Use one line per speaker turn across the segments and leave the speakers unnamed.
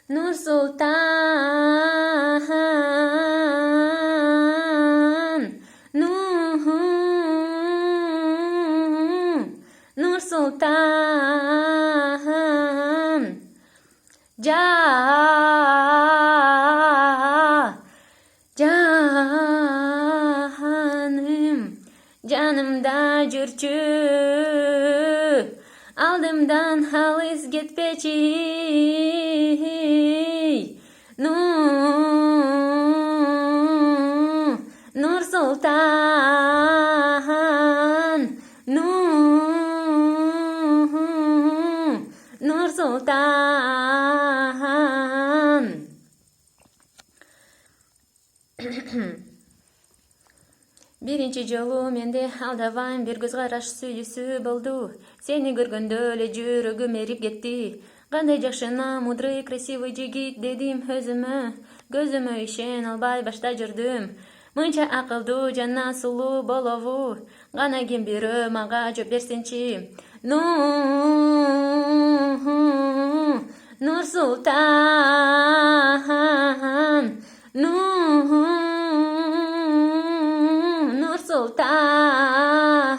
Nur Sultan, Nur Sultan, canımda jürçü, aldımdan halis gitpeci. Nur Sultan, Nur Sultan. Birinci жолу менде алдабайм bir göz караш сүйүүсү болду. Сени көргөндө эле жүрөгүм эрип кетти. Кандай жакшына, мудрый, красивый жигит дедим өзүмө. Көзүмө ишен албай башта жүрдүм. Мынча акылдуу жана сулуу болобу. Кана ким бирөө мага жооп берсинчи. Nur Sultan, Nur Sultan,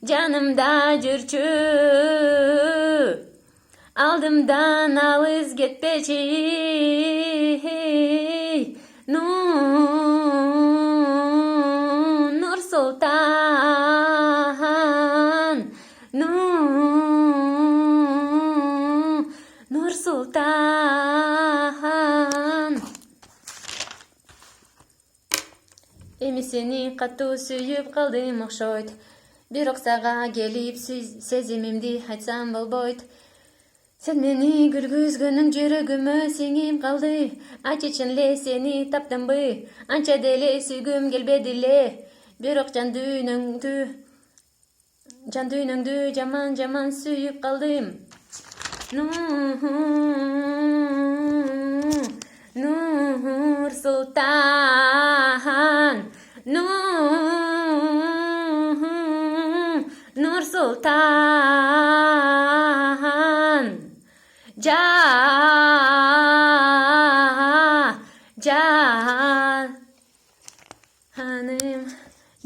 canımda jürçü, aldımdan alız gitpeci. Nur Sultan, Nur Sultan. Эми сени катуу сүйүп калдым окшойт. Бирок сага келип сезимимди айтсам болбойт. Sen meni gülgüzgünün жүрөгүмө сиңип калды. Ачычын эле сени таптымбы, анча деле сүйгүм келбеди эле. Бирок жан дүйнөңдү жаман сүйүп калдым. Nur Sultan, Nur Sultan,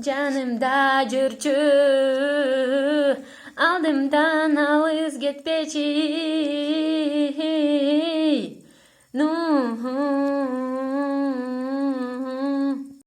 canımda jürçü, aldımdan alız gitpeci.